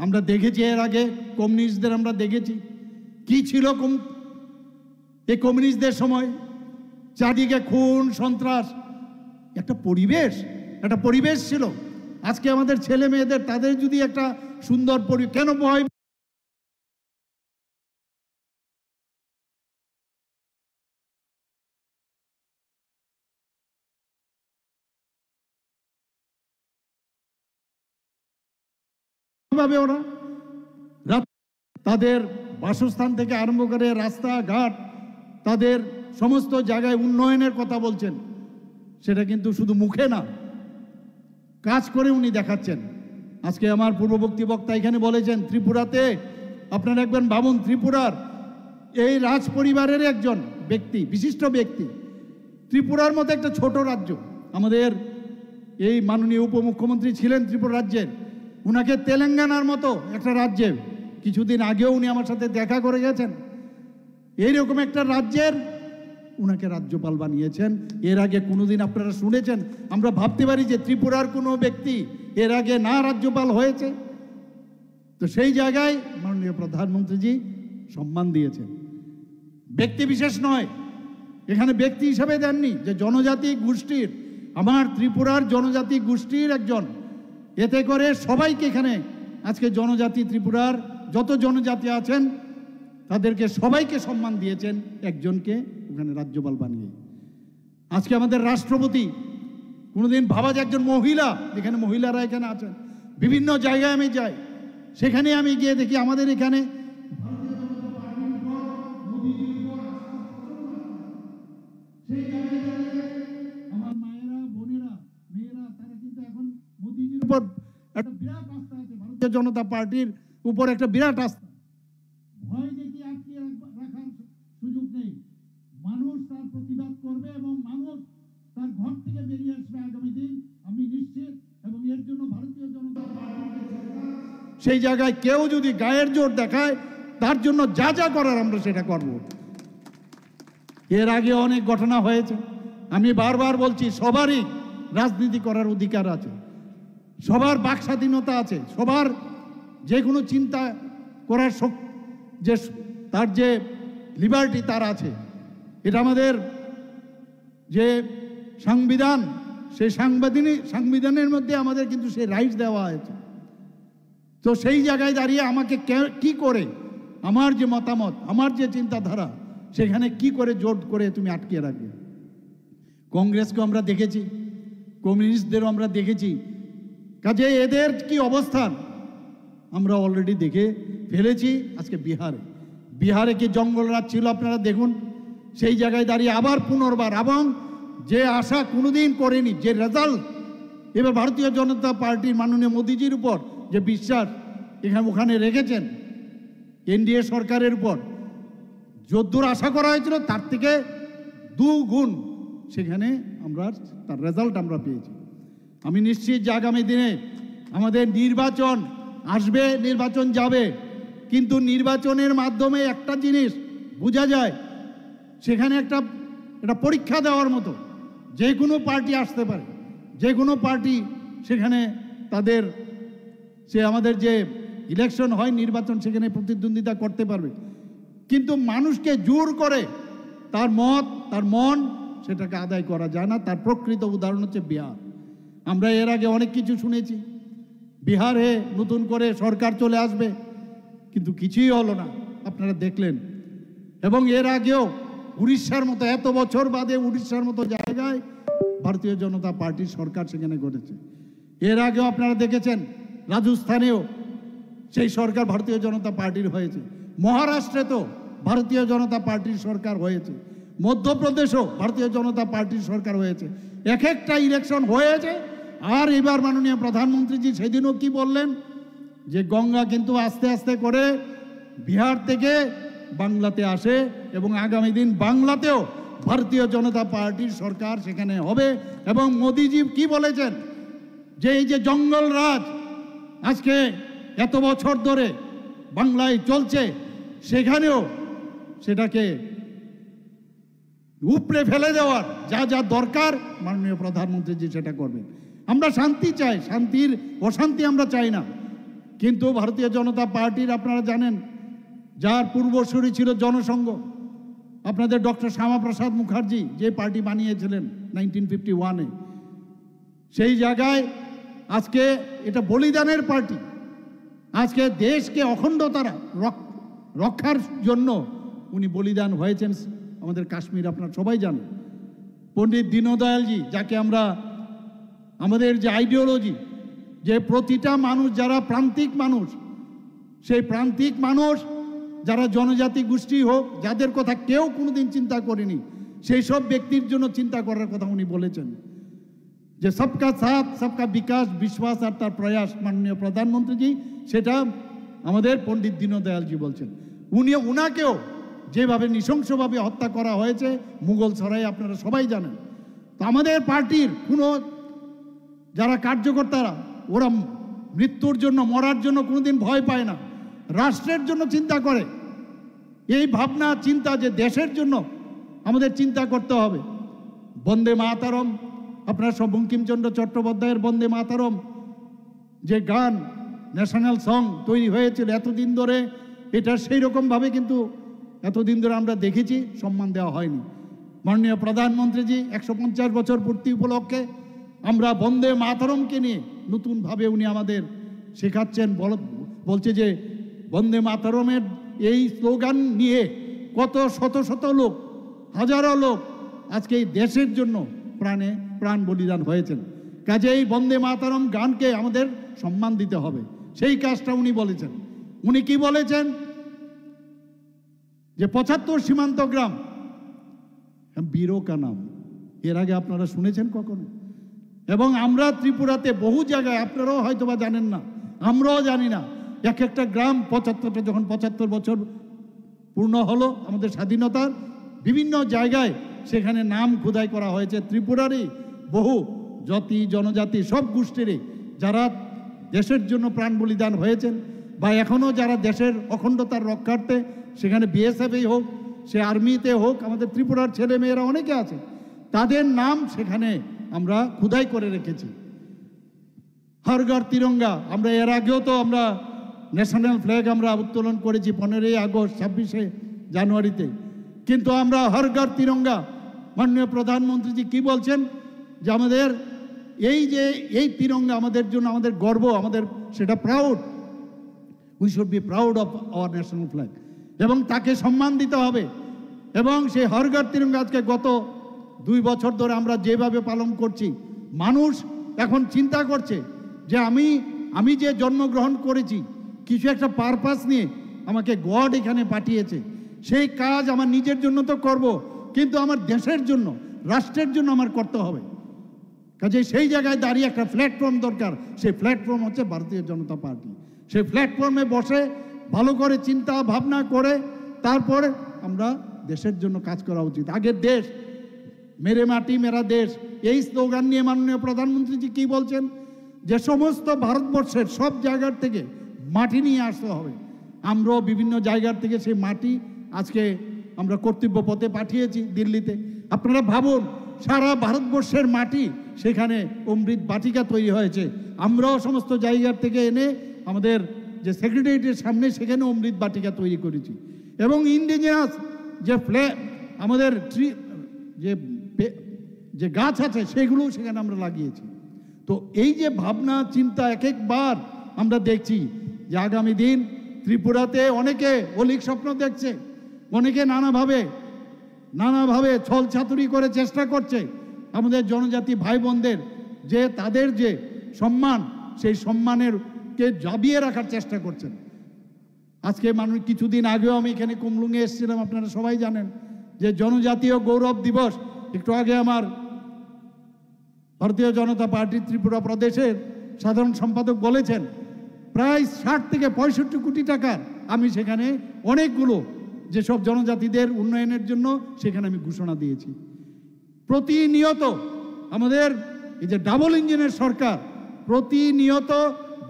আমরা দেখেছি এর আগে কমিউনিস্টদের, আমরা দেখেছি কি ছিল এই কমিউনিস্টদের সময়, চারদিকে খুন সন্ত্রাস, একটা পরিবেশ ছিল। আজকে আমাদের ছেলে মেয়েদের, তাদের যদি একটা সুন্দর কেন ভয় ভাবে ওরা তাদের বাসস্থান থেকে আরম্ভ করে রাস্তাঘাট, তাদের সমস্ত জায়গায় উন্নয়নের কথা বলছেন, সেটা কিন্তু শুধু মুখে না, কাজ করে উনি দেখাচ্ছেন। আজকে আমার পূর্ববর্তী বক্তা এখানে বলেছেন ত্রিপুরাতে, আপনারা একবার ভাবুন, ত্রিপুরার এই রাজ পরিবারের একজন ব্যক্তি, বিশিষ্ট ব্যক্তি, ত্রিপুরার মতো একটা ছোট রাজ্য, আমাদের এই মাননীয় উপমুখ্যমন্ত্রী ছিলেন ত্রিপুরা রাজ্যের, উনাকে তেলেঙ্গানার মতো একটা রাজ্যে কিছুদিন আগেও উনি আমার সাথে দেখা করে গেছেন, এইরকম একটা রাজ্যের উনাকে রাজ্যপাল বানিয়েছেন। এর আগে কোনোদিন আপনারা শুনেছেন? আমরা ভাবতে পারি যে ত্রিপুরার কোনো ব্যক্তি এর আগে না রাজ্যপাল হয়েছে। তো সেই জায়গায় মাননীয় প্রধানমন্ত্রীজি সম্মান দিয়েছেন, ব্যক্তি বিশেষ নয়, এখানে ব্যক্তি হিসাবে দেননি, যে জনজাতি গোষ্ঠীর, আমার ত্রিপুরার জনজাতি গোষ্ঠীর একজন, এতে করে সবাইকে এখানে আজকে জনজাতি, ত্রিপুরার যত জনজাতি আছেন তাদেরকে সবাইকে সম্মান দিয়েছেন, একজনকে ওখানে রাজ্যপাল বানিয়ে। আজকে আমাদের রাষ্ট্রপতি, কোনোদিন ভাবা যে একজন মহিলা, যেখানে মহিলারা এখানে আছেন, বিভিন্ন জায়গায় আমি যাই, সেখানে আমি গিয়ে দেখি আমাদের এখানে আমার মায়েরা, বোনেরা, মেয়েরা, তারা কিন্তু এখন মোদিজির উপর একটা বিরাট আস্থা আছে, ভারতীয় জনতা পার্টির উপর একটা বিরাট আস্থা। ভয় দেখি আটকে রাখার সুযোগ নেই, মানুষ তার প্রতিবাদ করবে এবং মানুষ তার ঘর থেকে বেরিয়ে আসবে আগামী দিন, আমি নিশ্চিত। এবং এর জন্য ভারতীয় জনতা পার্টি সেই জায়গায় কেউ যদি গায়ের জোর দেখায়, তার জন্য যা যা করার আমরা সেটা করব। এর আগে অনেক ঘটনা হয়েছে, আমি বারবার বলছি, সবারই রাজনীতি করার অধিকার আছে, সবার বাক স্বাধীনতা আছে, সবার যে কোনো চিন্তা করার যে তার যে লিবার্টি তার আছে। এটা আমাদের যে সংবিধান, সেই সংবিধানের মধ্যে আমাদের কিন্তু সেই রাইটস দেওয়া হয়েছে। তো সেই জায়গায় দাঁড়িয়ে আমাকে কি করে আমার যে মতামত, আমার যে চিন্তাধারা, সেখানে কি করে জোর করে তুমি আটকে রাখবে? কংগ্রেসকেও আমরা দেখেছি, কমিউনিস্টদেরও আমরা দেখেছি, কাজে এদের কি অবস্থান আমরা অলরেডি দেখে ফেলেছি। আজকে বিহারে কি জঙ্গলরাজ ছিল আপনারা দেখুন, সেই জায়গায় দাঁড়িয়ে আবার পুনর্বার, এবং যে আশা কোনোদিন করেনি, যে রেজাল্ট এবার ভারতীয় জনতা পার্টির মাননীয় মোদিজির উপর যে বিশ্বাস ওখানে রেখেছেন, এনডিএ সরকারের উপর যদ্দূর আশা করা হয়েছিল তার থেকে 2 গুণ সেখানে আমরা তার রেজাল্ট আমরা পেয়েছি। আমি নিশ্চিত যে আগামী দিনে আমাদের নির্বাচন আসবে, নির্বাচন যাবে, কিন্তু নির্বাচনের মাধ্যমে একটা জিনিস বোঝা যায়, সেখানে একটা পরীক্ষা দেওয়ার মতো, যে কোনো পার্টি আসতে পারে, যে কোনো পার্টি সেখানে তাদের আমাদের যে ইলেকশন হয়, নির্বাচন, সেখানে প্রতিদ্বন্দ্বিতা করতে পারবে, কিন্তু মানুষকে জোর করে তার মত, তার মন, সেটাকে আদায় করা যায় না। তার প্রকৃত উদাহরণ হচ্ছে বিহার। আমরা এর আগে অনেক কিছু শুনেছি, বিহারে নতুন করে সরকার চলে আসবে, কিন্তু কিছুই হলো না, আপনারা দেখলেন। এবং এর আগেও উড়িষ্যার মতো, এত বছর বাদে উড়িষ্যার মতো জায়গায় ভারতীয় জনতা পার্টির সরকার সেখানে গড়েছে। এর আগেও আপনারা দেখেছেন রাজস্থানেও সেই সরকার ভারতীয় জনতা পার্টির হয়েছে, মহারাষ্ট্রে তো ভারতীয় জনতা পার্টির সরকার হয়েছে, মধ্যপ্রদেশও ভারতীয় জনতা পার্টির সরকার হয়েছে। এক একটা ইলেকশন হয়েছে। আর এবার মাননীয় প্রধানমন্ত্রীজি সেদিনও কি বললেন, যে গঙ্গা কিন্তু আস্তে আস্তে করে বিহার থেকে বাংলাতে আসে, এবং আগামী দিন বাংলাতেও ভারতীয় জনতা পার্টির সরকার সেখানে হবে। এবং মোদিজি কি বলেছেন, যে এই যে জঙ্গল রাজ আজকে এত বছর ধরে বাংলায় চলছে, সেখানেও সেটাকে উপড়ে ফেলে দেওয়ার যা যা দরকার মাননীয় প্রধানমন্ত্রীজি সেটা করবেন। আমরা শান্তি চাই, অশান্তি আমরা চাই না, কিন্তু ভারতীয় জনতা পার্টির আপনারা জানেন যার পূর্বসূরি ছিল জনসংঘ, আপনাদের ডক্টর শ্যামাপ্রসাদ মুখার্জি যে পার্টি বানিয়েছিলেন 1951-এ, সেই জায়গায় আজকে এটা বলিদানের পার্টি। আজকে দেশকে অখণ্ডতার রক্ষার জন্য উনি বলিদান হয়েছেন আমাদের কাশ্মীর, আপনারা সবাই জানেন। পণ্ডিত দীনদয়ালজি, যাকে আমরা আমাদের যে আইডিওলজি, যে প্রতিটা মানুষ যারা প্রান্তিক মানুষ, সেই প্রান্তিক মানুষ যারা জনজাতি গোষ্ঠী হোক, যাদের কথা কেউ কোনোদিন চিন্তা করেনি, সেই সব ব্যক্তির জন্য চিন্তা করার কথা উনি বলেছেন যে সবকা সাথ সবকা বিকাশ বিশ্বাস আর তার প্রয়াস, মাননীয় প্রধানমন্ত্রীজি সেটা আমাদের পণ্ডিত দীনদয়ালজি বলছেন। উনাকেও যেভাবে নৃশংসভাবে হত্যা করা হয়েছে মুঘল সরাই, আপনারা সবাই জানেন। তো আমাদের পার্টির কোনো যারা কার্যকর্তারা, ওরা মৃত্যুর জন্য, মরার জন্য কোনোদিন ভয় পায় না, রাষ্ট্রের জন্য চিন্তা করে। এই ভাবনা চিন্তা যে দেশের জন্য আমাদের চিন্তা করতে হবে। বন্দে মাতরম, আপনারা সব বঙ্কিমচন্দ্র চট্টোপাধ্যায়ের বন্দে মাতরম যে গান, ন্যাশনাল সং তৈরি হয়েছিল এতদিন ধরে, এটা সেই রকমভাবে কিন্তু এতদিন ধরে আমরা দেখেছি সম্মান দেওয়া হয়নি। মাননীয় প্রধানমন্ত্রীজি 150 বছর পূর্তি উপলক্ষে আমরা বন্দে মাতরমকে নিয়ে নতুনভাবে উনি আমাদের শেখাচ্ছেন। বলছে যে বন্দে মাতরমের এই স্লোগান নিয়ে কত শত শত লোক, হাজারো লোক আজকে এই দেশের জন্য প্রাণ বলিদান হয়েছেন। কাজে এই বন্দে মাতরম গানকে আমাদের সম্মান দিতে হবে, সেই কাজটা উনি বলেছেন। উনি কি বলেছেন যে 75 সীমান্ত গ্রাম বীরো কা নাম, এর আগে আপনারা শুনেছেন কখনো? এবং আমরা ত্রিপুরাতে বহু জায়গায়, আপনারাও হয়তো বা জানেন না, আমরাও জানি না, এক একটা গ্রাম 75টা, যখন 75 বছর পূর্ণ হলো আমাদের স্বাধীনতার, বিভিন্ন জায়গায় সেখানে নাম খোদাই করা হয়েছে ত্রিপুরারই বহু জাতি জনজাতি সব গোষ্ঠীরই যারা দেশের জন্য প্রাণ বলিদান হয়েছেন, বা এখনও যারা দেশের অখণ্ডতার রক্ষার্থে, সেখানে বিএসএফই হোক, সে আর্মিতে হোক, আমাদের ত্রিপুরার ছেলে মেয়েরা অনেকে আছে, তাদের নাম সেখানে আমরা খোদাই করে রেখেছি। হর ঘর তিরঙ্গা, আমরা এর আগেও তো আমরা ন্যাশনাল ফ্ল্যাগ আমরা উত্তোলন করেছি 15ই আগস্ট, 26শে জানুয়ারিতে, কিন্তু আমরা হর ঘর তিরঙ্গা, মাননীয় প্রধানমন্ত্রীজি কি বলছেন যে আমাদের এই তিরঙ্গা আমাদের জন্য আমাদের গর্ব, আমাদের সেটা proud, we should be proud of our national flag, এবং তাকে সম্মান দিতে হবে। এবং সেই হর ঘর তিরঙ্গা আজকে গত 2 বছর ধরে আমরা যেভাবে পালন করছি, মানুষ এখন চিন্তা করছে যে আমি যে জন্মগ্রহণ করেছি কিছু একটা পারপাস নিয়ে আমাকে গড এখানে পাঠিয়েছে, সেই কাজ আমার নিজের জন্য তো করব, কিন্তু আমার দেশের জন্য, রাষ্ট্রের জন্য আমার করতে হবে। কাজে সেই জায়গায় দাঁড়িয়ে একটা প্ল্যাটফর্ম দরকার, সেই প্ল্যাটফর্ম হচ্ছে ভারতীয় জনতা পার্টি। সেই প্ল্যাটফর্মে বসে ভালো করে চিন্তা ভাবনা করে তারপরে আমরা দেশের জন্য কাজ করা উচিত। আগের দেশ, মেরে মাটি মেরা দেশ, এই স্লোগান নিয়ে মাননীয় প্রধানমন্ত্রীজি কি বলছেন যে সমস্ত ভারতবর্ষের সব জায়গার থেকে মাটি নিয়ে আসতে হবে। আমরাও বিভিন্ন জায়গার থেকে সেই মাটি আজকে আমরা কর্তব্য পথে পাঠিয়েছি দিল্লিতে। আপনারা ভাবুন, সারা ভারতবর্ষের মাটি সেখানে অমৃত বাটিকা তৈরি হয়েছে, আমরাও সমস্ত জায়গার থেকে এনে আমাদের যে সেক্রেটারিয়েটের সামনে সেখানে অমৃত বাটিকা তৈরি করেছি। এবং ইন্ডিজিনাস যে আমাদের ট্রি যে গাছ আছে সেগুলোও সেখানে আমরা লাগিয়েছি। তো এই যে ভাবনা চিন্তা একবার আমরা দেখছি যে আগামী দিন ত্রিপুরাতে অনেকে অলিক স্বপ্ন দেখছে, অনেকে নানাভাবে ছল ছাতুরি করে চেষ্টা করছে আমাদের জনজাতি ভাই বোনদের যে তাদের যে সম্মান, সেই সম্মানের কে জাবিয়ে রাখার চেষ্টা করছেন। আজকে মানুষ, কিছুদিন আগেও আমি এখানে কুমলুঙে এসেছিলাম, আপনারা সবাই জানেন যে জনজাতীয় গৌরব দিবস। একটু আগে আমার ভারতীয় জনতা পার্টি ত্রিপুরা প্রদেশের সাধারণ সম্পাদক বলেছেন প্রায় 60 থেকে 65 কোটি টাকার আমি সেখানে অনেকগুলো যেসব জনজাতিদের উন্নয়নের জন্য সেখানে আমি ঘোষণা দিয়েছি। প্রতিনিয়ত আমাদের এই যে ডাবল ইঞ্জিনের সরকার প্রতিনিয়ত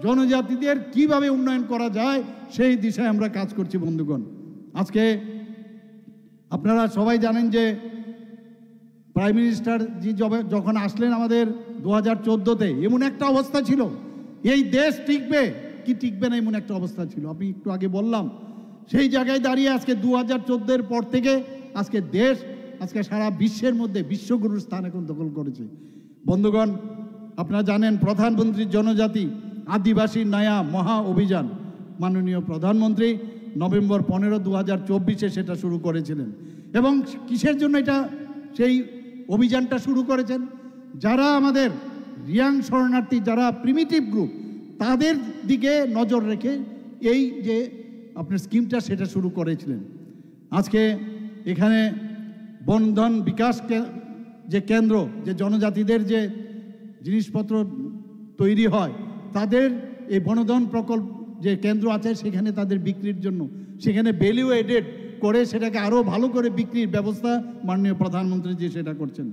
জনজাতিদের কিভাবে উন্নয়ন করা যায় সেই দিশায় আমরা কাজ করছি। বন্ধুগণ, আজকে আপনারা সবাই জানেন যে প্রাইম মিনিস্টার জি যখন আসলেন আমাদের 2014-তে, এমন একটা অবস্থা ছিল এই দেশ টিকবে কি টিকবে না এমন একটা অবস্থা ছিল। আমি একটু আগে বললাম, সেই জায়গায় দাঁড়িয়ে আজকে 2014-এর পর থেকে আজকে দেশ আজকে সারা বিশ্বের মধ্যে বিশ্বগুরুর স্থান এখন দখল করেছে। বন্ধুগণ, আপনারা জানেন প্রধানমন্ত্রী জনজাতি আদিবাসী নয়া মহা অভিযান মাননীয় প্রধানমন্ত্রী নভেম্বর 15, 2024-এ সেটা শুরু করেছিলেন। এবং কিসের জন্য এটা সেই অভিযানটা শুরু করেছেন? যারা আমাদের রিয়াং শরণার্থী, যারা প্রিমিটিভ গ্রুপ, তাদের দিকে নজর রেখে এই যে আপনার স্কিমটা সেটা শুরু করেছিলেন। আজকে এখানে বনধন বিকাশ যে কেন্দ্র, যে জনজাতিদের যে জিনিসপত্র তৈরি হয়, তাদের এই বনধন প্রকল্প যে কেন্দ্র আছে সেখানে তাদের বিক্রির জন্য সেখানে ভ্যালু এডেড করে সেটাকে আরও ভালো করে বিক্রির ব্যবস্থা মাননীয় প্রধানমন্ত্রী যে সেটা করছেন।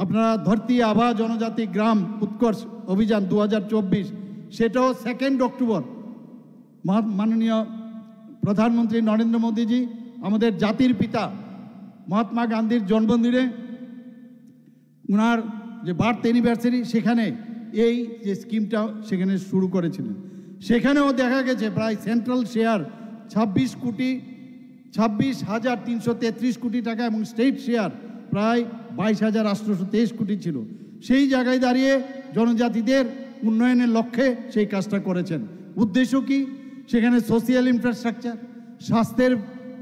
আপনারা ধরতি আভা জনজাতি গ্রাম উৎকর্ষ অভিযান 2024, সেটাও 2 অক্টোবর মাননীয় প্রধানমন্ত্রী নরেন্দ্র মোদীজি আমাদের জাতির পিতা মহাত্মা গান্ধীর জন্মদিনে ওনার যে বার্থ অ্যানিভার্সারি, সেখানে এই যে স্কিমটা সেখানে শুরু করেছিলেন। সেখানেও দেখা গেছে প্রায় সেন্ট্রাল শেয়ার 26,333 কোটি টাকা এবং স্টেট শেয়ার প্রায় 22,823 কোটি ছিল। সেই জায়গায় দাঁড়িয়ে জনজাতিদের উন্নয়নের লক্ষ্যে সেই কাজটা করেছেন। উদ্দেশ্য কি? সেখানে সোশিয়াল ইনফ্রাস্ট্রাকচার, স্বাস্থ্যের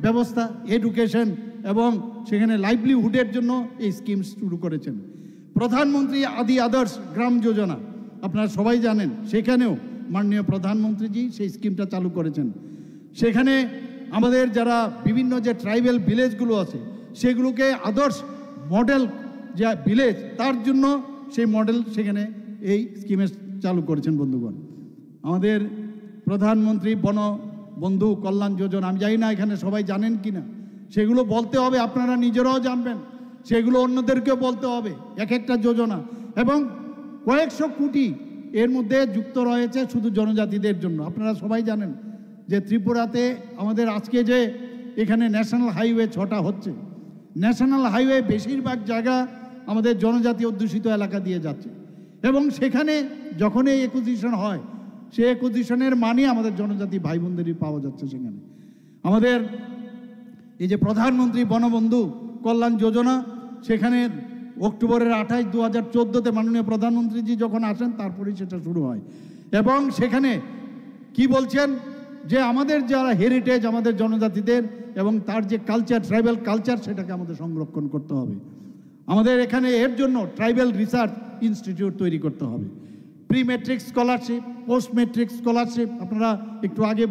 ব্যবস্থা, এডুকেশন এবং সেখানে লাইভলিহুডের জন্য এই স্কিম শুরু করেছেন। প্রধানমন্ত্রী আদি আদর্শ গ্রাম যোজনা আপনারা সবাই জানেন, সেখানেও মাননীয় প্রধানমন্ত্রীজি সেই স্কিমটা চালু করেছেন। সেখানে আমাদের যারা বিভিন্ন যে ট্রাইবাল ভিলেজগুলো আছে সেগুলোকে আদর্শ মডেল যে ভিলেজ, তার জন্য সেই মডেল সেখানে এই স্কিমে চালু করেছেন। বন্ধুগণ, আমাদের প্রধানমন্ত্রী বন বন্ধু কল্যাণ যোজনা, আমি জানি না এখানে সবাই জানেন কি না, সেগুলো বলতে হবে, আপনারা নিজেরাও জানবেন, সেগুলো অন্যদেরকেও বলতে হবে। এক একটা যোজনা এবং কয়েকশো কোটি এর মধ্যে যুক্ত রয়েছে শুধু জনজাতিদের জন্য। আপনারা সবাই জানেন যে ত্রিপুরাতে আমাদের আজকে যে এখানে ন্যাশনাল হাইওয়ে 6টা হচ্ছে, ন্যাশনাল হাইওয়ে বেশিরভাগ জায়গা আমাদের জনজাতি অধ্যুষিত এলাকা দিয়ে যাচ্ছে এবং সেখানে যখন এই অ্যাকুইজিশন হয়, সেই অ্যাকুইজিশনের মানে আমাদের জনজাতি ভাই বোনদেরই পাওয়া যাচ্ছে। সেখানে আমাদের এই যে প্রধানমন্ত্রী বনবন্ধু কল্যাণ যোজনা, সেখানে অক্টোবরের 28, 2014-তে মাননীয় প্রধানমন্ত্রীজি যখন আসেন তারপরেই সেটা শুরু হয়। এবং সেখানে কি বলছেন যে আমাদের যারা হেরিটেজ আমাদের জনজাতিদের এবং তার যে কালচার, ট্রাইবাল কালচার, সেটাকে আমাদের সংরক্ষণ করতে হবে। আমাদের এখানে এর জন্য ট্রাইবাল রিসার্চ ইনস্টিটিউট তৈরি করতে হবে। Pre matric scholarship, post matric scholarship, আপনারা একটু আগে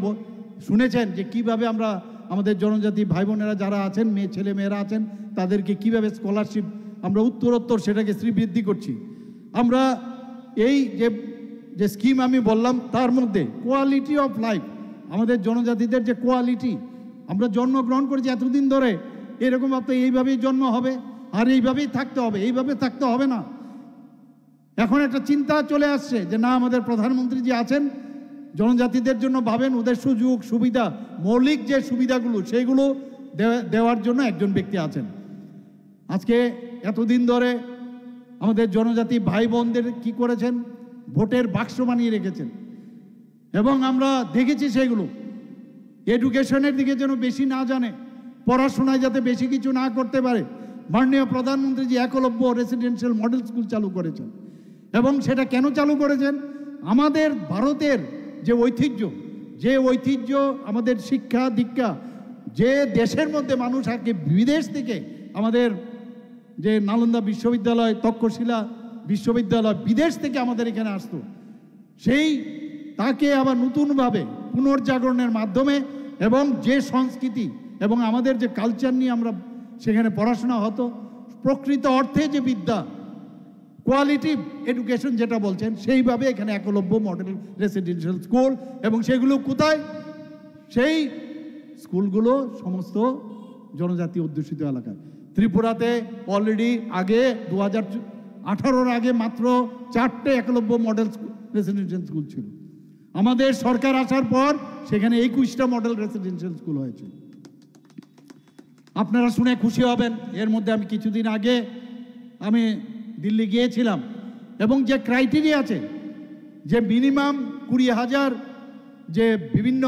শুনেছেন যে কিভাবে আমরা আমাদের জনজাতি ভাই বোনেরা যারা আছেন, ছেলে মেয়েরা আছেন, তাদেরকে কিভাবে স্কলারশিপ আমরা উত্তরোত্তর সেটাকে শ্রীবৃদ্ধি করছি। আমরা এই যে স্কিম আমি বললাম তার মধ্যে কোয়ালিটি অফ লাইফ, আমাদের জনজাতিদের যে কোয়ালিটি, আমরা জন্মগ্রহণ করেছি এতদিন ধরে, এরকম আপনার এইভাবেই জন্ম হবে আর এইভাবেই থাকতে হবে, এইভাবে থাকতে হবে না। এখন একটা চিন্তা চলে আসছে যে না, আমাদের প্রধানমন্ত্রী যে আছেন জনজাতিদের জন্য ভাবেন, ওদের সুযোগ সুবিধা, মৌলিক যে সুবিধাগুলো সেইগুলো দেওয়ার জন্য একজন ব্যক্তি আছেন। আজকে এতদিন ধরে আমাদের জনজাতি ভাই বোনদের কি করেছেন, ভোটের বাক্স বানিয়ে রেখেছেন এবং আমরা দেখেছি সেগুলো এডুকেশনের দিকে যেন বেশি না জানে, পড়াশোনায় যাতে বেশি কিছু না করতে পারে। মাননীয় প্রধানমন্ত্রী যে একলব্য রেসিডেন্সিয়াল মডেল স্কুল চালু করেছেন এবং সেটা কেন চালু করেছেন? আমাদের ভারতের যে ঐতিহ্য, আমাদের শিক্ষা দীক্ষা, যে দেশের মধ্যে মানুষ আগে বিদেশ থেকে আমাদের যে নালন্দা বিশ্ববিদ্যালয়, তক্ষশিলা বিশ্ববিদ্যালয় বিদেশ থেকে আমাদের এখানে আসতো, সেই তাকে আবার নতুনভাবে পুনর্জাগরণের মাধ্যমে এবং যে সংস্কৃতি এবং আমাদের যে কালচার নিয়ে আমরা সেখানে পড়াশোনা হতো, প্রকৃত অর্থে যে বিদ্যা, কোয়ালিটি এডুকেশন যেটা বলছেন, সেইভাবে এখানে একলব্য মডেল রেসিডেন্সিয়াল স্কুল। এবং সেগুলো কোথায়? সেই স্কুলগুলো সমস্ত জনজাতি অধ্যুষিত এলাকায়। ত্রিপুরাতে অলরেডি আগে 2018-র আগে মাত্র 4টে একলব্য মডেল রেসিডেন্সিয়াল স্কুল ছিল। আমাদের সরকার আসার পর সেখানে 21টা মডেল রেসিডেন্সিয়াল স্কুল হয়েছে। আপনারা শুনে খুশি হবেন, এর মধ্যে আমি কিছুদিন আগে আমি দিল্লি গিয়েছিলাম এবং যে ক্রাইটেরিয়া আছে যে মিনিমাম 20,000 যে বিভিন্ন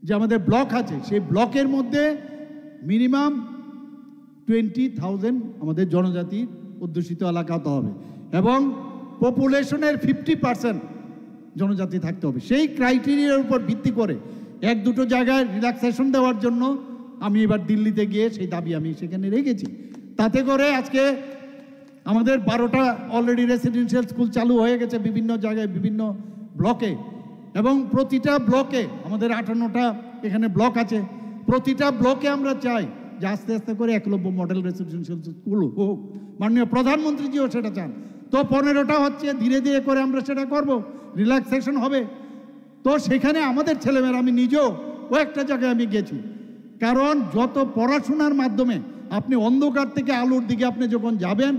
যে আমাদের ব্লক আছে সেই ব্লকের মধ্যে মিনিমাম 20,000 আমাদের জনজাতির অধ্যুষিত এলাকা হতে হবে এবং পপুলেশনের 50% জনজাতি থাকতে হবে। সেই ক্রাইটেরিয়ার উপর ভিত্তি করে এক দুটো জায়গায় রিল্যাক্সেশন দেওয়ার জন্য আমি এবার দিল্লিতে গিয়ে সেই দাবি আমি সেখানে রেখেছি। তাতে করে আজকে আমাদের 12টা অলরেডি রেসিডেন্সিয়াল স্কুল চালু হয়ে গেছে বিভিন্ন জায়গায় বিভিন্ন ব্লকে, এবং প্রতিটা ব্লকে আমাদের 58টা এখানে ব্লক আছে। প্রতিটা ব্লকে আমরা চাই যে আস্তে আস্তে করে একলব্য মডেল রেসিডেন্সিয়াল স্কুল হোক। মাননীয় প্রধানমন্ত্রীজিও সেটা চান। তো 15টা হচ্ছে, ধীরে ধীরে করে আমরা সেটা করব, রিল্যাক্সেশন হবে। তো সেখানে আমাদের ছেলেমেয়েরা, আমি নিজেও কয়েকটা জায়গায় আমি গেছি, কারণ যত পড়াশোনার মাধ্যমে আপনি অন্ধকার থেকে আলোর দিকে আপনি যখন যাবেন,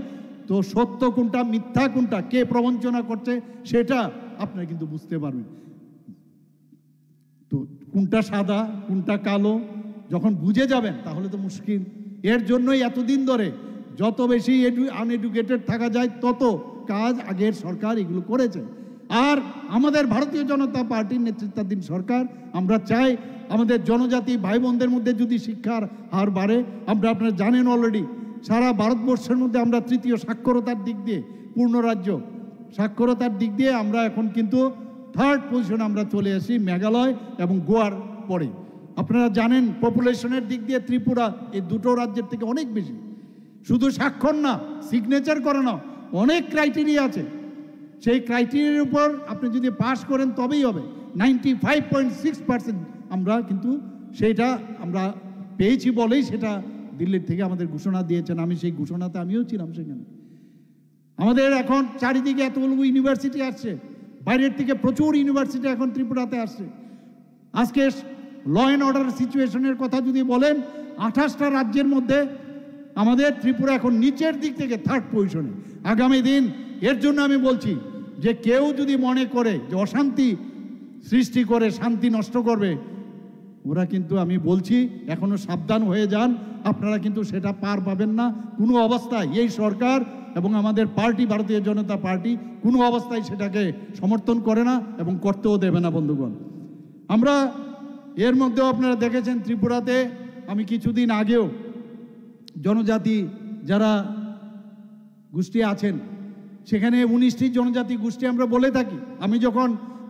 তো সত্য কোনটা মিথ্যা কোনটা, কে প্রবঞ্চনা করছে সেটা আপনি কিন্তু বুঝতে পারবেন। তো কোনটা সাদা কোনটা কালো যখন বুঝে যাবেন তাহলে তো মুশকিল। এর জন্যই এতদিন ধরে যত বেশি আনএডুকেটেড থাকা যায় তত কাজ আগের সরকার এগুলো করেছে। আর আমাদের ভারতীয় জনতা পার্টির নেতৃত্বাধীন সরকার, আমরা চাই আমাদের জনজাতি ভাই বোনদের মধ্যে যদি শিক্ষার হার বাড়ে, আপনারা জানেন অলরেডি সারা ভারতবর্ষের মধ্যে আমরা তৃতীয় সাক্ষরতার দিক দিয়ে, পূর্ণ রাজ্য সাক্ষরতার দিক দিয়ে আমরা এখন কিন্তু 3rd পজিশনে আমরা চলে আসি, মেঘালয় এবং গোয়ার পরে। আপনারা জানেন পপুলেশনের দিক দিয়ে ত্রিপুরা এই দুটো রাজ্যের থেকে অনেক বেশি। শুধু স্বাক্ষর না, সিগনেচার করানো অনেক ক্রাইটেরিয়া আছে। সেই ক্রাইটেরিয়ার উপর আপনি যদি পাস করেন তবেই হবে। 95.6% আমরা কিন্তু সেইটা আমরা পেয়েছি বলেই সেটা দিল্লির থেকে আমাদের ঘোষণা দিয়েছেন। আমি সেই ঘোষণাতে আমিও ছিলাম সেখানে। আমাদের এখন চারিদিকে এতগুলো ইউনিভার্সিটি আসছে, বাইরের থেকে প্রচুর ইউনিভার্সিটি এখন ত্রিপুরাতে আসছে। আজকে ল অ্যান্ড অর্ডার সিচুয়েশনের কথা যদি বলেন, 28টা রাজ্যের মধ্যে আমাদের ত্রিপুরা এখন নিচের দিক থেকে 3rd পজিশনে। আগামী দিন এর জন্য আমি বলছি যে কেউ যদি মনে করে যে অশান্তি সৃষ্টি করে শান্তি নষ্ট করবে, ওরা কিন্তু আমি বলছি এখনো সাবধান হয়ে যান, আপনারা কিন্তু সেটা পার পাবেন না কোনো অবস্থায়। এই সরকার এবং আমাদের পার্টি ভারতীয় জনতা পার্টি কোনো অবস্থায় সেটাকে সমর্থন করে না এবং করতেও দেবে না। বন্ধুগণ, আমরা এর মধ্যেও আপনারা দেখেছেন ত্রিপুরাতে আমি কিছুদিন আগেও জনজাতি যারা গোষ্ঠী আছেন সেখানে 19টি জনজাতি গোষ্ঠী আমরা বলে থাকি। আমি যখন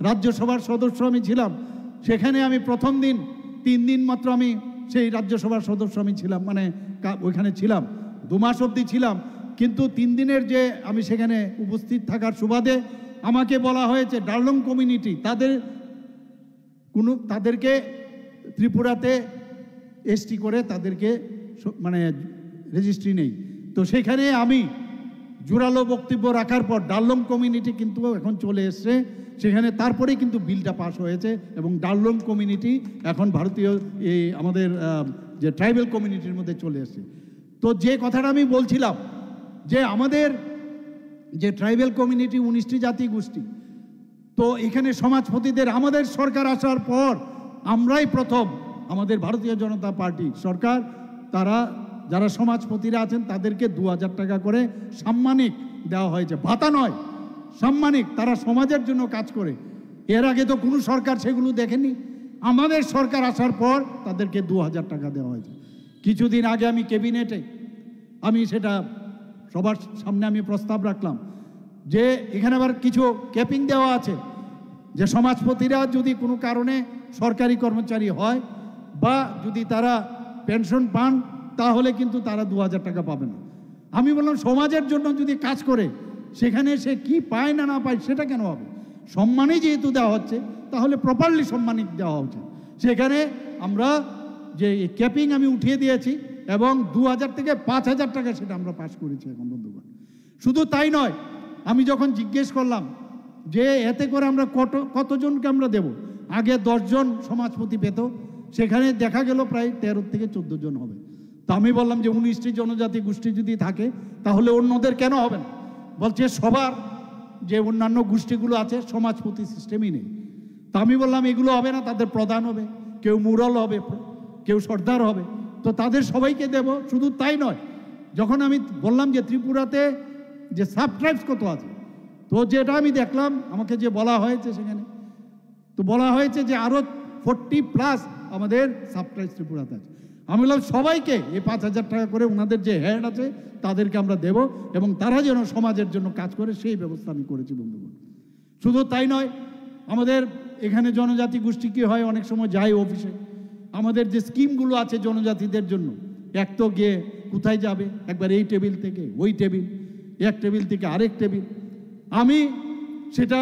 রাজ্যসভার সদস্য আমি ছিলাম, সেখানে আমি প্রথম দিন 3 দিন মাত্র আমি সেই রাজ্যসভার সদস্য আমি ছিলাম, মানে ওইখানে ছিলাম 2 মাস অবধি ছিলাম। কিন্তু 3 দিনের যে আমি সেখানে উপস্থিত থাকার সুবাদে আমাকে বলা হয়েছে ডার্লং কমিউনিটি তাদেরকে ত্রিপুরাতে এসটি করে তাদেরকে মানে রেজিস্ট্রি নেই। তো সেখানে আমি জোরালো বক্তব্য রাখার পর ডার্লং কমিউনিটি কিন্তু এখন চলে এসছে সেখানে, তারপরেই কিন্তু বিলটা পাস হয়েছে এবং ডার্লং কমিউনিটি এখন ভারতীয় এই আমাদের যে ট্রাইবাল কমিউনিটির মধ্যে চলে এসছে। তো যে কথাটা আমি বলছিলাম যে আমাদের যে ট্রাইবাল কমিউনিটি 19টি জাতি গোষ্ঠী, তো এখানে সমাজপতিদের আমাদের সরকার আসার পর আমরাই প্রথম, আমাদের ভারতীয় জনতা পার্টি সরকার, তারা যারা সমাজপতিরা আছেন তাদেরকে 2000 টাকা করে সাম্মানিক দেওয়া হয়েছে, ভাতা নয়, সাম্মানিক। তারা সমাজের জন্য কাজ করে। এর আগে তো কোনো সরকার সেগুলো দেখেনি। আমাদের সরকার আসার পর তাদেরকে 2000 টাকা দেওয়া হয়েছে। কিছুদিন আগে আমি ক্যাবিনেটে আমি সেটা সবার সামনে আমি প্রস্তাব রাখলাম যে এখানে আবার কিছু ক্যাপিং দেওয়া আছে, যে সমাজপতিরা যদি কোনো কারণে সরকারি কর্মচারী হয় বা যদি তারা পেনশন পান তাহলে কিন্তু তারা 2000 টাকা পাবে না। আমি বললাম সমাজের জন্য যদি কাজ করে সেখানে সে কি পায় না না পায় সেটা কেন হবে? সম্মানই যেহেতু দেওয়া হচ্ছে তাহলে প্রপারলি সম্মানিত দেওয়া হচ্ছে। সেখানে আমরা যে ক্যাপিং আমি উঠিয়ে দিয়েছি এবং 2000 থেকে 5000 টাকা সেটা আমরা পাস করেছি এখন। বন্ধুগণ, শুধু তাই নয়, আমি যখন জিজ্ঞেস করলাম যে এতে করে আমরা কতজনকে আমরা দেব, আগে 10 জন সমাজপতি পেত, সেখানে দেখা গেল প্রায় 13 থেকে 14 জন হবে। তা আমি বললাম যে 19টি জনজাতি গোষ্ঠী যদি থাকে তাহলে অন্যদের কেন হবে না? বলছে সবার যে অন্যান্য গোষ্ঠীগুলো আছে সমাজপতি সিস্টেমই নেই। তা আমি বললাম এগুলো হবে না, তাদের প্রধান হবে, কেউ মুরাল হবে, কেউ সর্দার হবে, তো তাদের সবাইকে দেব। শুধু তাই নয়, যখন আমি বললাম যে ত্রিপুরাতে যে সাব ট্রাইবস কত আছে, তো যেটা আমি দেখলাম আমাকে যে বলা হয়েছে সেখানে তো বলা হয়েছে যে আরও 40+ আমাদের সাবট্রাইবস ত্রিপুরাতে আছে। আমি বললাম সবাইকে এই 5,000 টাকা করে ওনাদের যে হেড আছে তাদেরকে আমরা দেব, এবং তারা যেন সমাজের জন্য কাজ করে সেই ব্যবস্থা আমি করেছি বন্ধুগণ। শুধু তাই নয়, আমাদের এখানে জনজাতি গোষ্ঠী কী হয়, অনেক সময় যাই অফিসে, আমাদের যে স্কিমগুলো আছে জনজাতিদের জন্য, এক তো গিয়ে কোথায় যাবে, একবার এই টেবিল থেকে ওই টেবিল, এক টেবিল থেকে আরেক টেবিল। আমি সেটা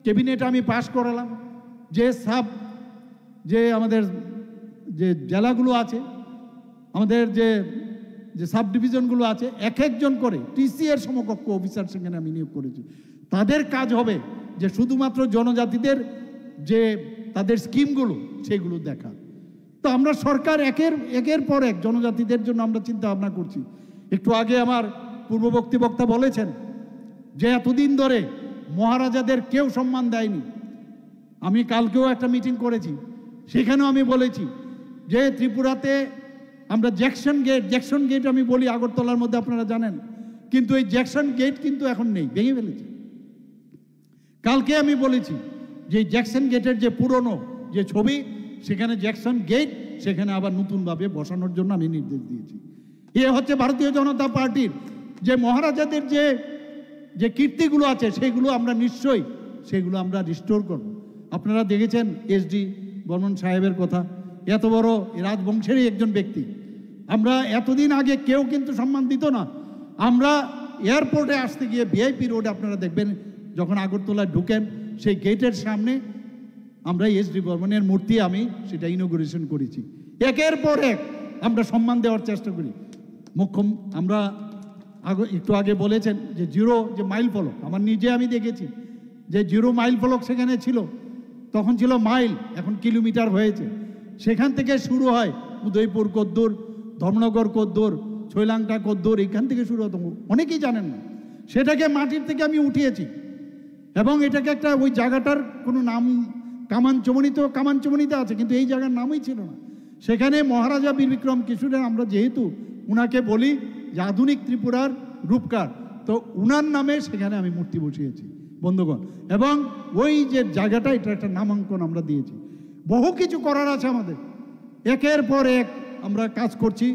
ক্যাবিনেটে আমি পাশ করালাম যে আমাদের যে জেলাগুলো আছে, আমাদের যে সাব ডিভিশনগুলো আছে, এক একজন করে টিসিএর সমকক্ষ অফিসার সেখানে আমি নিয়োগ করেছি। তাদের কাজ হবে যে শুধুমাত্র জনজাতিদের যে তাদের স্কিমগুলো সেগুলো দেখা। তো আমরা সরকার একের পর এক জনজাতিদের জন্য আমরা চিন্তা ভাবনা করছি। একটু আগে আমার পূর্ববর্তী বক্তা বলেছেন যে এতদিন ধরে মহারাজাদের কেউ সম্মান দেয়নি। আমি কালকেও একটা মিটিং করেছি, সেখানেও আমি বলেছি যে ত্রিপুরাতে আমরা জ্যাকসন গেট আমি বলি আগরতলার মধ্যে, আপনারা জানেন, কিন্তু এই জ্যাকসন গেট কিন্তু এখন নেই, ভেঙে ফেলেছে। কালকে আমি বলেছি যে জ্যাকসন গেটের যে পুরনো যে ছবি, সেখানে জ্যাকসন গেট সেখানে আবার নতুনভাবে বসানোর জন্য আমি নির্দেশ দিয়েছি। এ হচ্ছে ভারতীয় জনতা পার্টির যে মহারাজাদের যে কীর্তিগুলো আছে সেগুলো আমরা নিশ্চয়ই সেগুলো আমরা রিস্টোর করব। আপনারা দেখেছেন এসডি বর্মন সাহেবের কথা, এত বড় রাজবংশেরই একজন ব্যক্তি। আমরা এতদিন আগে কেউ কিন্তু সম্মান দিত না। আমরা এয়ারপোর্টে আসতে গিয়ে ভিআইপি রোডে আপনারা দেখবেন যখন আগরতলায় ঢুকেন, সেই গেটের সামনে আমরা এসডি বর্মনের মূর্তি আমি সেটা ইনোগ্রেশন করেছি। একের পর এক আমরা সম্মান দেওয়ার চেষ্টা করি। আমরা একটু আগে বলেছেন যে জিরো যে মাইল ফলক, আমার নিজে আমি দেখেছি যে জিরো মাইল ফলক সেখানে ছিল, তখন ছিল মাইল, এখন কিলোমিটার হয়েছে। সেখান থেকে শুরু হয় উদয়পুর কদ্দুর, ধর্মনগর কদ্দুর, ছৈলাংটা কদ্দুর, এখান থেকে শুরু হতো। অনেকেই জানেন না, সেটাকে মাটির থেকে আমি উঠিয়েছি এবং এটাকে একটা ওই জায়গাটার কোনো নাম কামানচমনিতে আছে, কিন্তু এই জায়গার নামই ছিল না। সেখানে মহারাজা বীর বিক্রম কিশোরের আমরা যেহেতু উনাকে বলি যে আধুনিক ত্রিপুরার রূপকার, তো উনার নামে সেখানে আমি মূর্তি বসিয়েছি বন্ধুগণ। এবং ওই যে জায়গাটা, এটা একটা নামাঙ্কন আমরা দিয়েছি। বহু কিছু করার আছে আমাদের, একের পর এক আমরা কাজ করছি।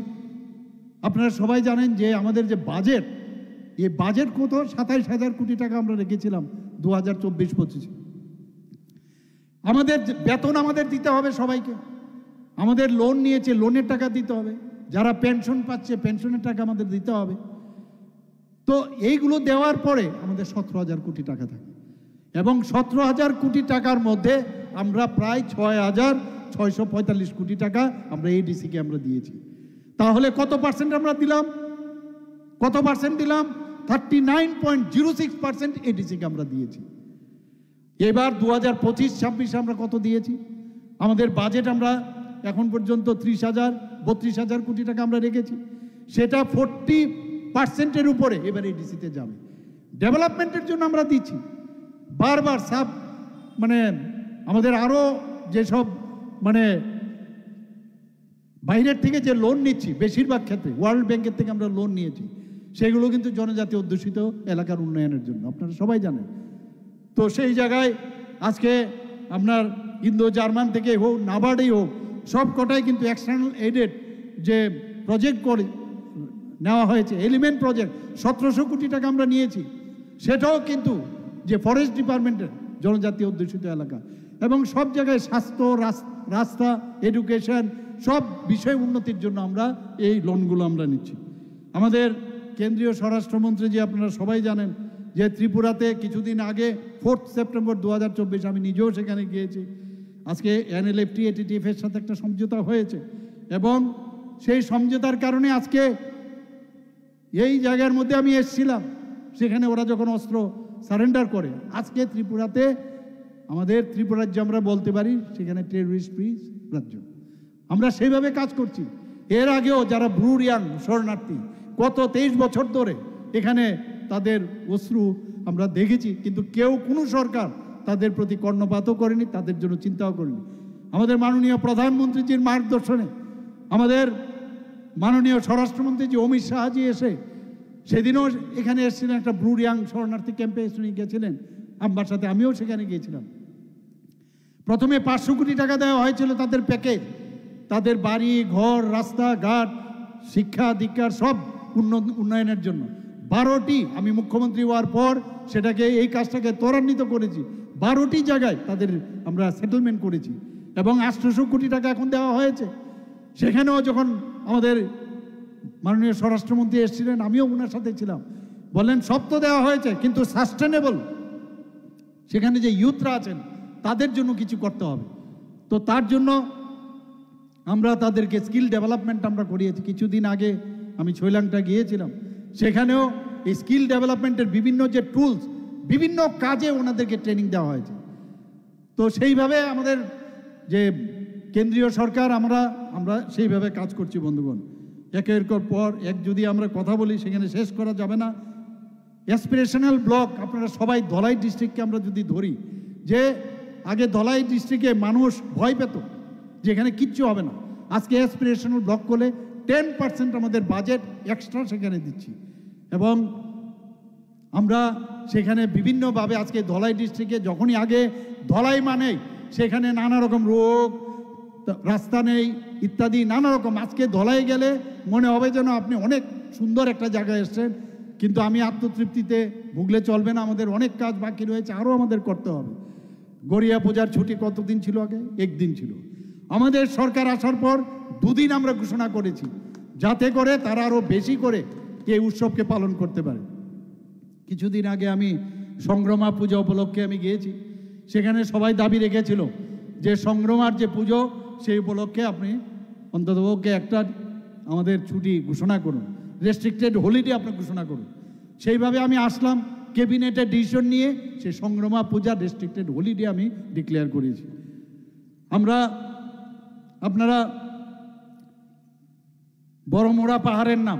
আপনারা সবাই জানেন যে আমাদের যে বাজেট, এই বাজেট কত, 27,000 কোটি টাকা আমরা রেখেছিলাম 2024-25। আমাদের বেতন আমাদের দিতে হবে সবাইকে, আমাদের লোন নিয়েছে লোনের টাকা দিতে হবে, যারা পেনশন পাচ্ছে পেনশনের টাকা আমাদের দিতে হবে। তো এইগুলো দেওয়ার পরে আমাদের 17,000 কোটি টাকা থাকে, এবং 17,000 কোটি টাকার মধ্যে আমরা প্রায় 6,645 কোটি টাকা আমরা এডিসিকে আমরা দিয়েছি। তাহলে কত পার্সেন্ট আমরা দিলাম? 39.06% এডিসিকে আমরা দিয়েছি। এবার 2025-26 আমরা কত দিয়েছি? আমাদের বাজেট আমরা এখন পর্যন্ত 32,000 কোটি টাকা আমরা রেখেছি, সেটা 40%-এর উপরে এবার এডিসিতে যাবে। ডেভেলপমেন্টের জন্য আমরা দিচ্ছি বারবার আমাদের আরও যেসব বাইরের থেকে যে লোন নিচ্ছি, বেশিরভাগ ক্ষেত্রে ওয়ার্ল্ড ব্যাংকের থেকে আমরা লোন নিয়েছি, সেগুলো কিন্তু জনজাতি অধ্যুষিত এলাকার উন্নয়নের জন্য, আপনারা সবাই জানেন। তো সেই জায়গায় আজকে আপনার ইন্দো জার্মান থেকে হোক, নাবার্ডেই হোক, সব কটাই কিন্তু এক্সটার্নাল এডেড যে প্রজেক্ট করে নেওয়া হয়েছে, এলিমেন্ট প্রজেক্ট 1700 কোটি টাকা আমরা নিয়েছি। সেটাও কিন্তু যে ফরেস্ট ডিপার্টমেন্টের জনজাতি অধ্যুষিত এলাকা, এবং সব জায়গায় স্বাস্থ্য, রাস্তা, এডুকেশন, সব বিষয় উন্নতির জন্য আমরা এই লোনগুলো আমরা নিচ্ছি। আমাদের কেন্দ্রীয় স্বরাষ্ট্রমন্ত্রী যে আপনারা সবাই জানেন যে ত্রিপুরাতে কিছুদিন আগে 4 সেপ্টেম্বর 2024 আমি নিজেও সেখানে গিয়েছি। আজকে NLFT ATTF এর সাথে একটা সমঝোতা হয়েছে, এবং সেই সমঝোতার কারণে আজকে এই জায়গার মধ্যে আমি এসেছিলাম, সেখানে ওরা যখন অস্ত্র সারেন্ডার করে, আজকে ত্রিপুরাতে আমাদের ত্রিপুরা রাজ্য আমরা বলতে পারি সেখানে টেররিস্ট ফ্রি রাজ্য। আমরা সেইভাবে কাজ করছি। এর আগেও যারা ব্রু রিয়াং শরণার্থী কত 23 বছর ধরে এখানে তাদের অশ্রু আমরা দেখেছি, কিন্তু কেউ কোনো সরকার তাদের প্রতি কর্ণপাতও করেনি, তাদের জন্য চিন্তাও করেনি। আমাদের মাননীয় প্রধানমন্ত্রীজির মার্গদর্শনে আমাদের মাননীয় স্বরাষ্ট্রমন্ত্রী অমিত শাহজি এসে সেদিনও এখানে এসেছিলেন, একটা ব্রু রিয়াং শরণার্থী ক্যাম্পে গেছিলেন, আমার সাথে আমিও সেখানে গিয়েছিলাম। প্রথমে 500 কোটি টাকা দেওয়া হয়েছিল তাদের প্যাকেজ, তাদের বাড়ি ঘর রাস্তাঘাট শিক্ষা দীক্ষার সব উন্নয়নের জন্য। 12টি আমি মুখ্যমন্ত্রী হওয়ার পর সেটাকে এই কাজটাকে ত্বরান্বিত করেছি, 12টি জায়গায় তাদের আমরা সেটেলমেন্ট করেছি এবং 800 কোটি টাকা এখন দেওয়া হয়েছে। সেখানেও যখন আমাদের মাননীয় স্বরাষ্ট্রমন্ত্রী এসেছিলেন, আমিও ওনার সাথে ছিলাম, বললেন সব তো দেওয়া হয়েছে কিন্তু সাস্টেনেবল, সেখানে যে ইউথরা আছেন তাদের জন্য কিছু করতে হবে। তো তার জন্য আমরা তাদেরকে স্কিল ডেভেলপমেন্ট আমরা করিয়েছি। কিছুদিন আগে আমি ছৈলাংটা গিয়েছিলাম, সেখানেও এই স্কিল ডেভেলপমেন্টের বিভিন্ন যে টুলস, বিভিন্ন কাজে ওনাদেরকে ট্রেনিং দেওয়া হয়েছে। তো সেইভাবে আমাদের যে কেন্দ্রীয় সরকার আমরা সেইভাবে কাজ করছি বন্ধুগণ। একের পর এক যদি আমরা কথা বলি সেখানে শেষ করা যাবে না। অ্যাসপিরেশনাল ব্লক আপনারা সবাই ধলাই ডিস্ট্রিক্টকে আমরা যদি ধরি, যে আগে ধলাই ডিস্ট্রিক্টে মানুষ ভয় পেত যেখানে কিচ্ছু হবে না, আজকে অ্যাসপিরেশনাল ব্লক করলে 10% আমাদের বাজেট এক্সট্রা সেখানে দিচ্ছি এবং আমরা সেখানে বিভিন্নভাবে আজকে ধলাই ডিস্ট্রিক্টে যখনই আগে ধলাই মানে সেখানে নানা রকম রোগ, রাস্তা নেই ইত্যাদি নানা রকম, আজকে ধলাই গেলে মনে হবে যেন আপনি অনেক সুন্দর একটা জায়গায় এসছেন। কিন্তু আমি আত্মতৃপ্তিতে ভুগলে চলবে না, আমাদের অনেক কাজ বাকি রয়েছে, আরও আমাদের করতে হবে। গড়িয়া পূজার ছুটি কতদিন ছিল আগে? 1 দিন ছিল। আমাদের সরকার আসার পর 2 দিন আমরা ঘোষণা করেছি, যাতে করে তারা আরও বেশি করে এই উৎসবকে পালন করতে পারে। কিছুদিন আগে আমি সংগ্রামা পূজা উপলক্ষে আমি গিয়েছি, সেখানে সবাই দাবি রেখেছিল যে সংগ্রামার যে পুজো সেই উপলক্ষে আপনি অন্ততপক্ষে একটা আমাদের ছুটি ঘোষণা করুন, রেস্ট্রিক্টেড হলিডে আপনি ঘোষণা করুন। সেইভাবে আমি আসলাম, ক্যাবিনেটের ডিসিশন নিয়ে সেই সংগ্রামা পূজা রেস্ট্রিক্টেড হলিডে আমি ডিক্লেয়ার করেছি। আপনারা বড়মোড়া পাহাড়ের নাম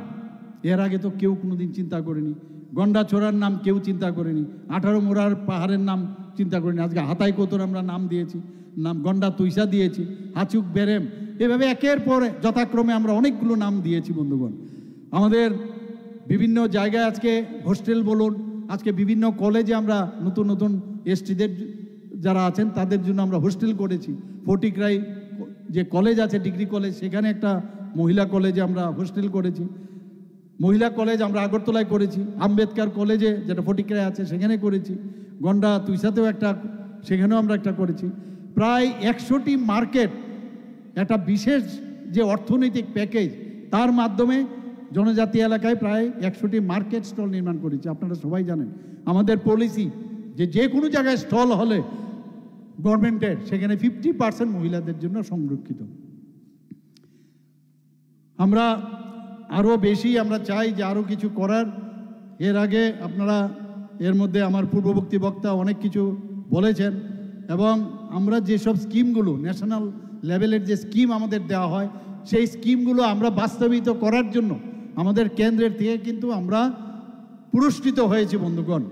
এর আগে তো কেউ কোনোদিন চিন্তা করেনি, গন্ডাছড়ার নাম কেউ চিন্তা করেনি, 18 মোড়ার পাহাড়ের নাম চিন্তা করিনি, আজকে হাতাই কোতর আমরা নাম দিয়েছি, নাম গন্ডা তুইসা দিয়েছি, হাচুক বেরেম, এভাবে একের পর যথাক্রমে আমরা অনেকগুলো নাম দিয়েছি বন্ধুগণ। আমাদের বিভিন্ন জায়গায় আজকে হোস্টেল বলুন, আজকে বিভিন্ন কলেজে আমরা নতুন নতুন এসটিদের যারা আছেন তাদের জন্য আমরা হোস্টেল করেছি। ফটিকরাই যে কলেজ আছে ডিগ্রি কলেজ, সেখানে একটা মহিলা কলেজে আমরা হোস্টেল করেছি। মহিলা কলেজ আমরা আগরতলায় করেছি, আম্বেদকর কলেজে যেটা ফটিকরাই আছে সেখানে করেছি, গন্ডা তুইসাতেও একটা সেখানেও আমরা একটা করেছি। প্রায় 100টি মার্কেট, একটা বিশেষ যে অর্থনৈতিক প্যাকেজ তার মাধ্যমে জনজাতি এলাকায় প্রায় 100টি মার্কেট স্টল নির্মাণ করেছি। আপনারা সবাই জানেন আমাদের পলিসি যে কোনো জায়গায় স্টল হলে গভর্নমেন্টের সেখানে 50% মহিলাদের জন্য সংরক্ষিত। আমরা আরও বেশি আমরা চাই যে আরও কিছু করার। এর আগে আপনারা এর মধ্যে আমার পূর্ববর্তী বক্তা অনেক কিছু বলেছেন এবং আমরা যেসব স্কিমগুলো ন্যাশনাল লেভেলের যে স্কিম আমাদের দেওয়া হয় সেই স্কিমগুলো আমরা বাস্তবায়িত করার জন্য আমাদের কেন্দ্রের থেকে কিন্তু আমরা পুরস্কৃত হয়েছি বন্ধুগণ।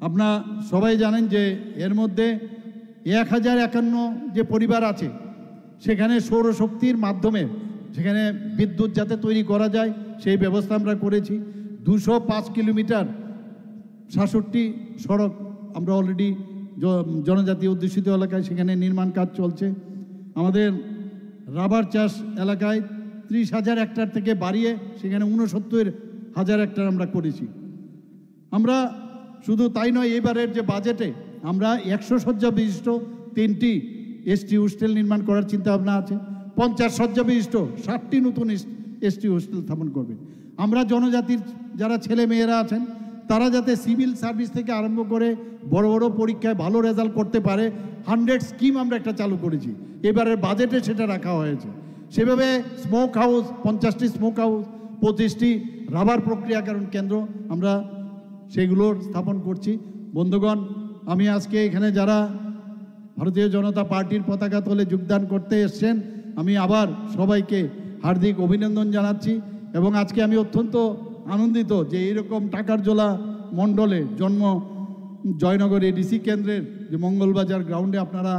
আপনারা সবাই জানেন যে এর মধ্যে 1051 যে পরিবার আছে সেখানে সৌরশক্তির মাধ্যমে সেখানে বিদ্যুৎ যাতে তৈরি করা যায় সেই ব্যবস্থা আমরা করেছি। 205 কিলোমিটার 66 সড়ক আমরা অলরেডি জনজাতি অধ্যুষিত এলাকায় সেখানে নির্মাণ কাজ চলছে। আমাদের রাবার চাষ এলাকায় 30,000 হেক্টর থেকে বাড়িয়ে সেখানে 69,000 হেক্টর আমরা করেছি। আমরা শুধু তাই নয়, এবারের যে বাজেটে আমরা 100 শয্যা বিশিষ্ট 3টি এসটি হোস্টেল নির্মাণ করার চিন্তাভাবনা আছে। 50 শয্যা বিশিষ্ট 60টি নতুন এসটি হোস্টেল স্থাপন করবে। আমরা জনজাতির যারা ছেলে মেয়েরা আছেন তারা যাতে সিভিল সার্ভিস থেকে আরম্ভ করে বড় বড় পরীক্ষায় ভালো রেজাল্ট করতে পারে 100 স্কিম আমরা একটা চালু করেছি, এবারের বাজেটে সেটা রাখা হয়েছে। সেভাবে স্মোক হাউস 50টি স্মোক হাউস, 25টি রাবার প্রক্রিয়াকরণ কেন্দ্র আমরা সেগুলোর স্থাপন করছি। বন্ধুগণ, আমি আজকে এখানে যারা ভারতীয় জনতা পার্টির পতাকা তলে যোগদান করতে এসছেন আমি আবার সবাইকে হার্দিক অভিনন্দন জানাচ্ছি এবং আজকে আমি অত্যন্ত আনন্দিত যে এইরকম টাকারজোলা মণ্ডলে জন্ম জয়নগর এডিসি কেন্দ্রের যে মঙ্গলবাজার গ্রাউন্ডে আপনারা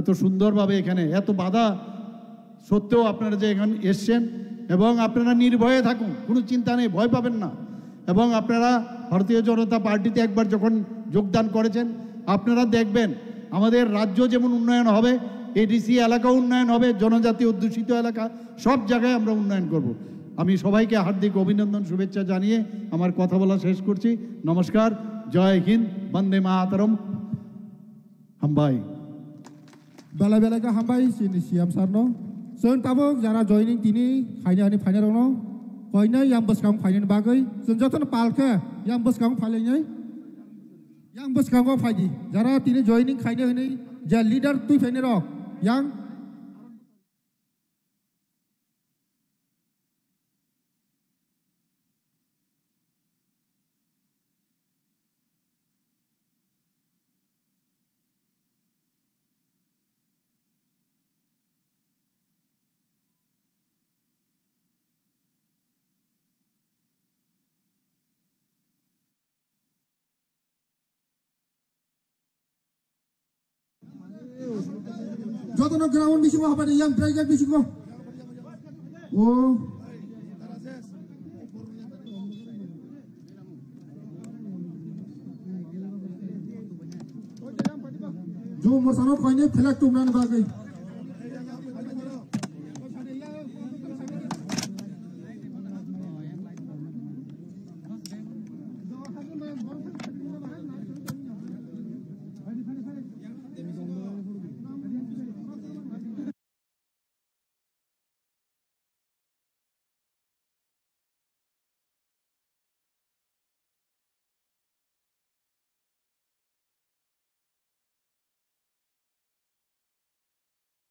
এত সুন্দরভাবে এখানে এত বাধা সত্ত্বেও আপনারা যে এখানে এসছেন এবং আপনারা নির্ভয়ে থাকুন, কোনো চিন্তা নেই, ভয় পাবেন না। এবং আপনারা ভারতীয় জনতা পার্টিতে একবার যখন যোগদান করেছেন আপনারা দেখবেন আমাদের রাজ্য যেমন উন্নয়ন হবে, এডিসি এলাকা উন্নয়ন হবে, জনজাতি অধ্যুষিত এলাকা সব জায়গায় আমরা উন্নয়ন করব। আমি সবাইকে হার্দিক অভিনন্দন শুভেচ্ছা জানিয়ে আমার কথা বলা শেষ করছি। নমস্কার, জয় হিন্দ, বন্দে মাতরম, হামবাই। বেলা বেলাকে হামবাই সিএম সারनो जों tabuk jara joining tini khainani phainarongno koina yang bosgang phainani bagai जों joton palke yang bosgang phailai yang bosgang phaidi jara tini joining khaine hini ja leader tui phainarok yang jotono ground bisiko apa yang private bisiko oh jo morsano koine felak tumran bagai